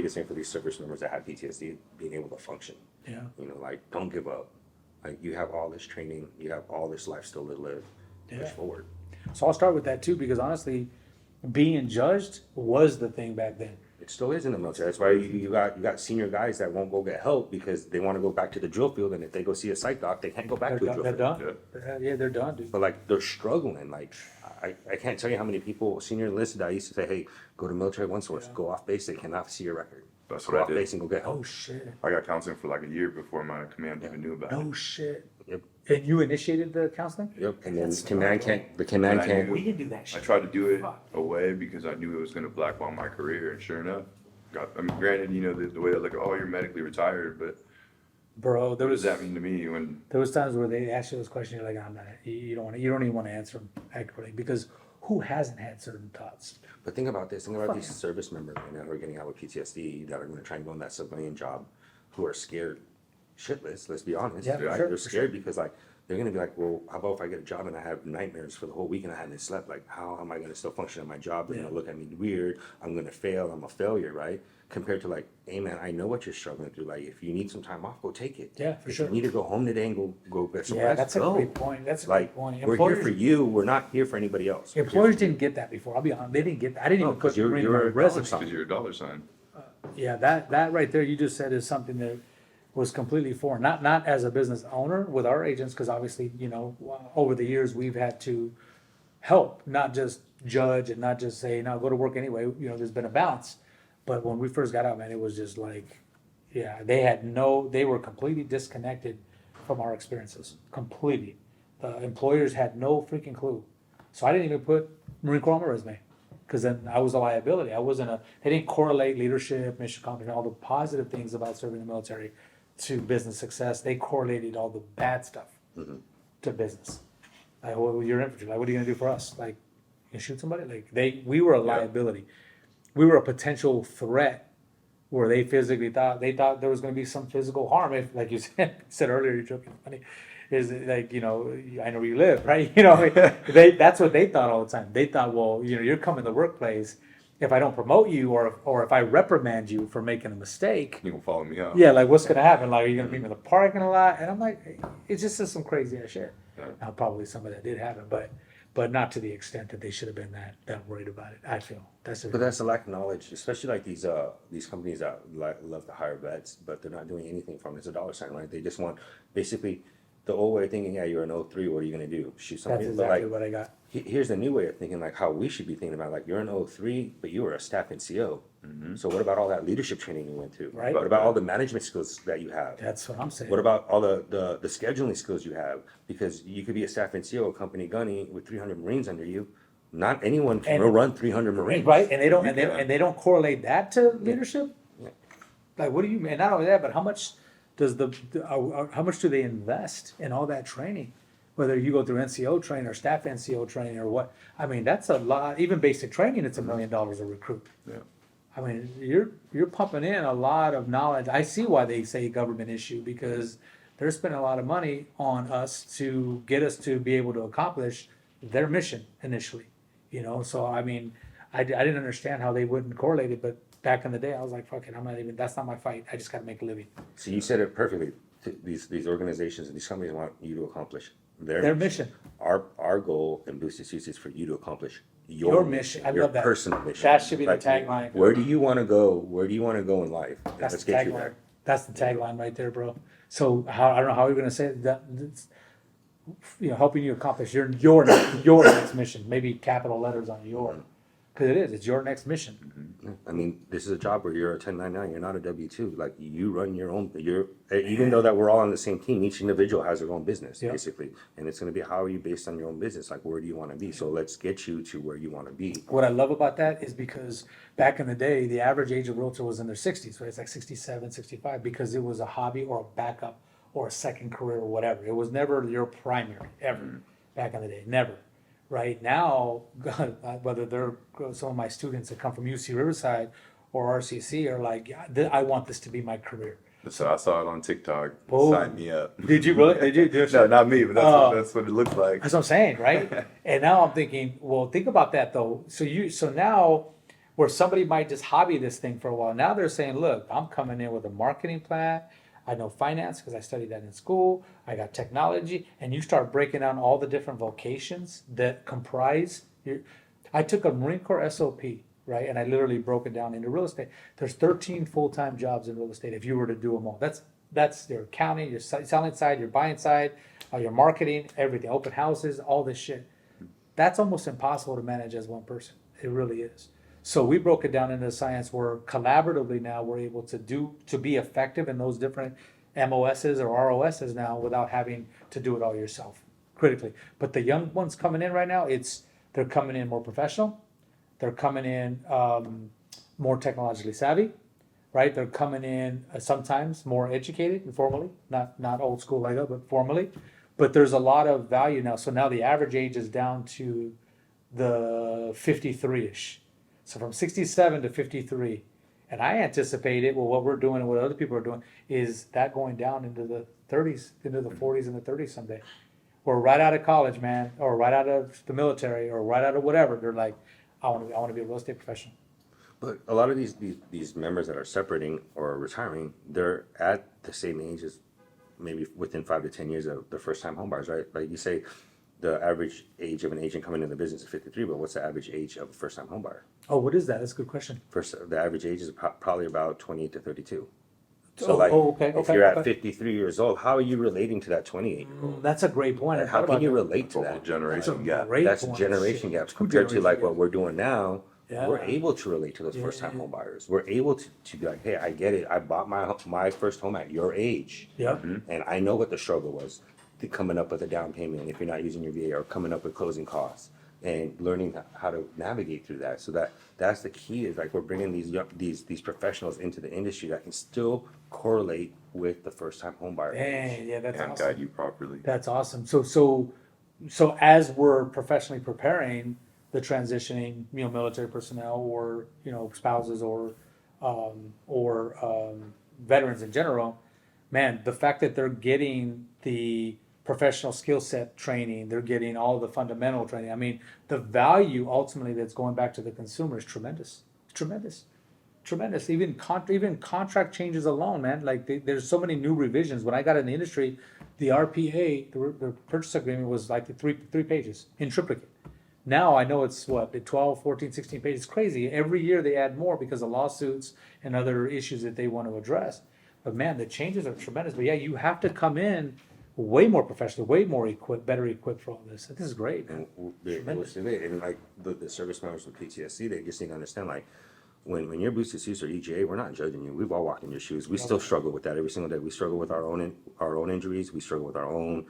biggest thing for these service members that have PTSD, being able to function. Yeah. You know, like, don't give up. Like, you have all this training, you have all this life still to live. Push forward. So I'll start with that too, because honestly, being judged was the thing back then. It still is in the military. That's why you got senior guys that won't go get help because they want to go back to the drill field, and if they go see a psych doc, they can't go back to a drill They're field. done. Yeah, they're done, dude. But like, they're struggling. Like, I can't tell you how many people, senior enlisted, I used to say, hey, go to military one source, go off base, they cannot see your record. That's Go what I off did. base and go get help. Oh shit. I got counseling for like a year before my command even knew about it. No shit. Yep. And you initiated the counseling? Yep. And then That's command smart, the command And I can't. knew- We didn't do that I shit. tried to do it Fuck. away because I knew it was going to blackball my career, and sure enough, I mean, granted, you know, the way they look, oh, you're medically retired, but Bro, there what was does that mean to me when there was times where they ask you those questions, you're like, I'm not, you don't even want to answer them accurately, because who hasn't had certain thoughts? But think about this. Think about these Fuck. service members right now who are getting out with PTSD that are going to try and go in that civilian job, who are scared shitless. Let's be honest. Yeah, for right? sure, They're for scared because like they're going to be like, well, how about if I get a job and I have nightmares for the whole week and I haven't slept? Like, how am I going to still function at my job? They're going to look at me weird. I'm going to fail. I'm a failure, right? Compared to like, hey man, I know what you're struggling through. Like, if you need some time off, go take it. Yeah, for if sure. you need to go home today and go get some Yeah, rest, that's a go. great point. That's a Like, great point. we're here for you. We're not here for anybody else. We're here Employers for didn't get that before. I'll be honest. They didn't get that. I didn't No, even 'cause put you're- it in you're my a dollar resume. sign. because you're a dollar sign? Yeah, that right there you just said is something that was completely foreign. Not as a business owner with our agents, because obviously, you know, over the years we've had to help, not just judge and not just say, no, go to work anyway. You know, there's been a balance. But when we first got out, man, it was just like, yeah, they were completely disconnected from our experiences. Completely. The employers had no freaking clue. So I didn't even put Marine Corps on my resume, because then I was a liability. They didn't correlate leadership, mission accomplishment, all the positive things about serving the military to business success. They correlated all the bad stuff to business. Like, well, you're infantry. Like, what are you gonna do for us? Like, you shoot somebody? Like, we were a liability. We were a potential threat, where they thought there was going to be some physical harm. If, like you said earlier, you're joking, funny, is it like, you know, I know where you live, right? You know, that's what they thought all the time. They thought, well, you know, you're coming to the workplace. If I don't promote you, or if I reprimand you for making a mistake, You gonna follow me out? yeah, like what's going to happen? Like, are you going to meet me in the parking lot? And I'm like, it's just some crazy ass shit. Yeah. Now, probably some of that did happen, but not to the extent that they should have been that worried about it. I feel But that's a lack of knowledge, especially like these companies that love to hire vets, but they're not doing anything from it. It's a dollar sign, right? They just want basically the old way of thinking. Yeah, you're an 03. What are you gonna do? Shoot that's somebody? exactly But like, what I got. here's the new way of thinking, like how we should be thinking about. Like, you're an 03, but you were a staff NCO. So what about all that leadership training you went to? Right. What about all the management skills that you have? That's what I'm saying. What about all the scheduling skills you have? Because you could be a staff NCO, a company gunny with 300 Marines under you. Not anyone can run 300 Marines. Right, and they don't, You and they, can. and they don't correlate that to leadership. Yeah. Like, what do you mean? Not only that, but how much does how much do they invest in all that training? Whether you go through NCO training or staff NCO training or what? I mean, that's a lot. Even basic training, it's $1 million a recruit. Yeah. I mean, you're pumping in a lot of knowledge. I see why they say government issue, because they're spending a lot of money on us to get us to be able to accomplish their mission initially. You know, so I mean, I didn't understand how they wouldn't correlate it, but back in the day, I was like, fuck it, that's not my fight. I just got to make a living. So you said it perfectly. These organizations and these companies want you to accomplish Their mission. Our goal in Boosted Suits is for you to accomplish Your mission. I your love that. personal mission. That should be the Like, tagline. Where do you want to go? Where do you want to go in life? And That's let's the get you tagline. there. That's the tagline right there, bro. So I don't know how you're gonna say it. That's, you know, helping you accomplish your next mission. Maybe capital letters on your, because it is. It's your next mission. I mean, this is a job where you're a 1099. You're not a W-2. Like, you run your own. Even though that we're all on the same team, each individual has their own business, Yeah. basically. And it's going to be, how are you based on your own business? Like, where do you want to be? So let's get you to where you want to be. What I love about that is because back in the day, the average age of realtor was in their 60s, right? It's like 67, 65, because it was a hobby or a backup or a second career or whatever. It was never your primary, ever, back in the day. Never. Right now, whether they're some of my students that come from UC Riverside or RCC are like, yeah, I want this to be my career. So I saw it on TikTok. Oh. Sign me up. Did you really? Did you? No, not me, but Oh. that's what it looks like. That's what I'm saying, right? And now I'm thinking, well, think about that though. So now where somebody might just hobby this thing for a while. Now they're saying, look, I'm coming in with a marketing plan. I know finance because I studied that in school. I got technology. And you start breaking down all the different vocations that comprise your. I took a Marine Corps SOP, right? And I literally broke it down into real estate. There's 13 full-time jobs in real estate if you were to do them all. That's your accounting, your selling side, your buying side, your marketing, everything, open houses, all this shit. That's almost impossible to manage as one person. It really is. So we broke it down into science where collaboratively now we're able to be effective in those different MOSs or ROSs now without having to do it all yourself critically. But the young ones coming in right now, they're coming in more professional. They're coming in more technologically savvy, right? They're coming in sometimes more educated informally, not old school like that, but formally. But there's a lot of value now. So now the average age is down to the 53-ish. So from 67 to 53. And I anticipate it, well, what we're doing and what other people are doing is that going down into the 30s, into the 40s and the 30s someday. Or right out of college, man, or right out of the military, or right out of whatever. They're like, I want to be a real estate professional. But a lot of these members that are separating or retiring, they're at the same age as maybe within 5 to 10 years of the first time homebuyers, right? Like you say, the average age of an agent coming into the business is 53, but what's the average age of a first time homebuyer? Oh, what is that? That's a good question. The average age is probably about 28 to 32. So okay, if okay, you're at okay. 53 years old, how are you relating to that 28-year-old? That's a great point. I How thought can about you that. relate to Whole that? That's a generation gap. great That's point. generation Shit. gaps Two compared to like generation what gaps. we're doing now. Yeah. We're able to relate to those first time home buyers. We're able to be like, hey, I get it. I bought my first home at your age. Yep. And I know what the struggle was to coming up with a down payment if you're not using your VA, or coming up with closing costs and learning how to navigate through that. So that's the key, is like we're bringing these professionals into the industry that can still correlate with the first time home buyer. Dang, yeah, that's And awesome. guide you properly. That's awesome. So as we're professionally preparing the transitioning, military personnel or spouses or veterans in general, man, the fact that they're getting the professional skill set training, they're getting all the fundamental training. I mean, the value ultimately that's going back to the consumer is tremendous. Tremendous. Tremendous. Even contract changes alone, man. Like there's so many new revisions. When I got in the industry, the RPA, the purchase agreement, was like the three pages in triplicate. Now I know it's the 12, 14, 16 pages. It's crazy. Every year they add more because of lawsuits and other issues that they want to address. But man, the changes are tremendous. But yeah, you have to come in way more professional, way more equipped, better equipped for all this. This is great, man. And like the service members with PTSD, they just need to understand, like, when you're boosted suits or EGA, we're not judging you. We've all walked in your shoes. We still struggle with that every single day. We struggle with our own injuries. We struggle with our own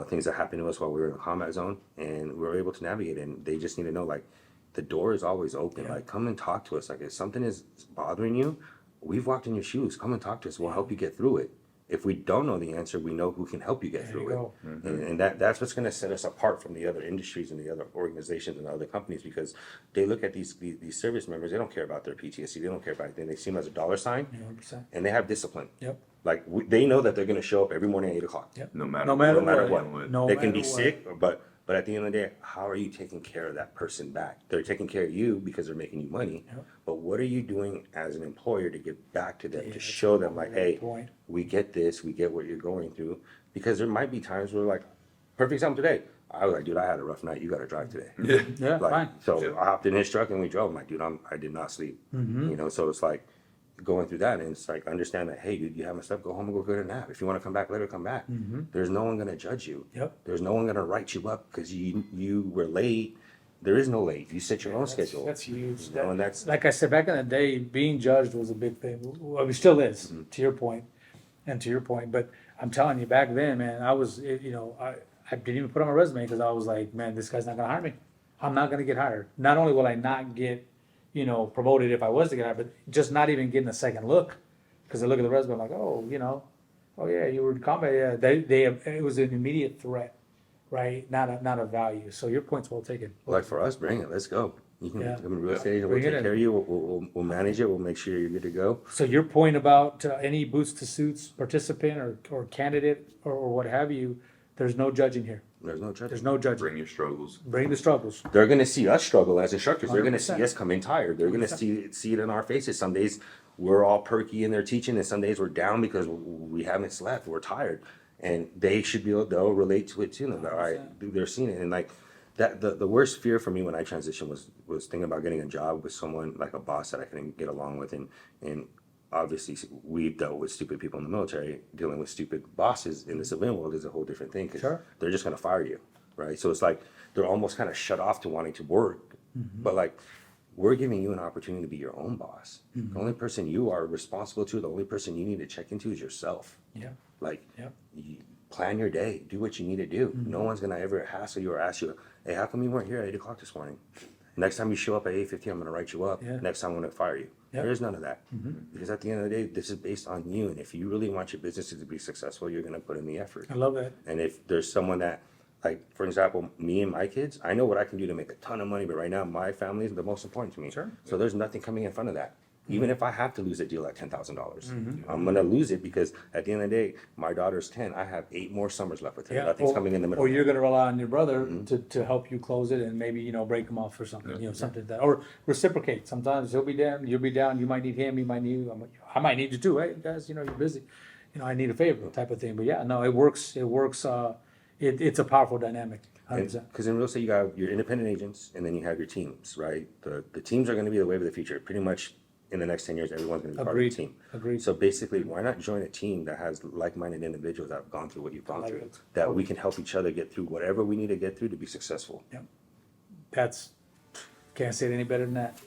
things that happened to us while we were in the combat zone, and we were able to navigate it. And they just need to know, like, the door is always open. Like, come and talk to us. Like, if something is bothering you, we've walked in your shoes. Come and talk to us. We'll help you get through it. If we don't know the answer, we know who can help you get through it. And that's what's going to set us apart from the other industries and the other organizations and the other companies, because they look at these service members. They don't care about their PTSD. They don't care about anything. They see them as a dollar sign, 100%. and they have discipline. Yep. Like they know that they're going to show up every morning at 8 o'clock. Yep. No matter No matter what. No They can matter be what. sick, but at the end of the day, how are you taking care of that person back? They're taking care of you because they're making you money. Yep. But what are you doing as an employer to give back to them, Yeah, to that's show a them, like, great hey, point. we get this, we get what you're going through? Because there might be times where, like, perfect example today, I was like, dude, I had a rough night. You got to drive today. Yeah. Yeah, Like, fine. so Yeah. I hopped in his truck and we drove. I'm like, dude, I did not sleep. So it's like going through that, and it's like, understand that, hey, dude, you have my stuff, go home and go get a nap. If you want to come back later, come back. There's no one going to judge you. Yep. There's no one going to write you up because you were late. There is no late. You set your own schedule. That's huge. You know, and that's Like I said, back in the day, being judged was a big thing. Well, it still is, to your point, and to your point. But I'm telling you, back then, man, I didn't even put on my resume because I was like, man, this guy's not gonna hire me. I'm not gonna get hired. Not only will I not get, promoted if I was to get hired, but just not even getting a second look, because I look at the resume, I'm like, oh yeah, you were in combat. Yeah, it was an immediate threat, right? Not a value. So your point's well taken. like, for us, bring it. Let's go. You can Yeah. come in real estate. We'll Bring it take in. care of you. We'll manage it. We'll make sure you're good to go. So your point about any boots to suits participant or candidate or what have you, there's no judging here. There's no judgment. There's no judgment. Bring your struggles. Bring the struggles. They're gonna see us struggle as instructors. They're gonna see 100%. us come in tired. They're gonna see it in our faces. Some days we're all perky in their teaching, and some days we're down because we haven't slept. We're tired, and they should be able. They'll relate to it too. They're like, all right, they're seeing it, and like that. The worst fear for me when I transitioned was thinking about getting a job with someone like a boss that I couldn't get along with, and obviously we've dealt with stupid people in the military. Dealing with stupid bosses in the civilian world is a whole different thing because Sure. they're just gonna fire you, right? So it's like they're almost kind of shut off to wanting to work, but like we're giving you an opportunity to be your own boss. The only person you are responsible to, the only person you need to check into is yourself. Yeah. Like, Yeah. you plan your day, do what you need to do. No one's gonna ever hassle you or ask you, hey, how come you weren't here at 8 o'clock this morning? Next time you show up at 8:15, I'm gonna write you up. Yeah. Next time I'm gonna fire you. Yeah. There's none of that. Because at the end of the day, this is based on you. And if you really want your business to be successful, you're gonna put in the effort. I love that. And if there's someone that, like, for example, me and my kids, I know what I can do to make a ton of money, but right now my family is the most important to me. Sure. So there's nothing coming in front of that. Even if I have to lose a deal at $10,000, I'm gonna lose it because at the end of the day, my daughter's 10. I have 8 more summers left with her. Yeah. Nothing's coming in the middle. Or you're gonna rely on your brother to help you close it and maybe, break him off for something, something like that. Or reciprocate. Sometimes he'll be down, you'll be down, you might need him, he might need you. I might need you too. Hey, guys, you're busy. I need a favor type of thing. But yeah, no, it works. It's a powerful dynamic. 100%. Because in real estate, you have your independent agents and then you have your teams, right? The teams are gonna be the wave of the future. Pretty much in the next 10 years, everyone's gonna be part of Agreed. a team. Agreed. So basically, why not join a team that has like-minded individuals that have gone through what you've gone like through? it. That we can help each other get through whatever we need to get through to be successful. Can't say it any better than that.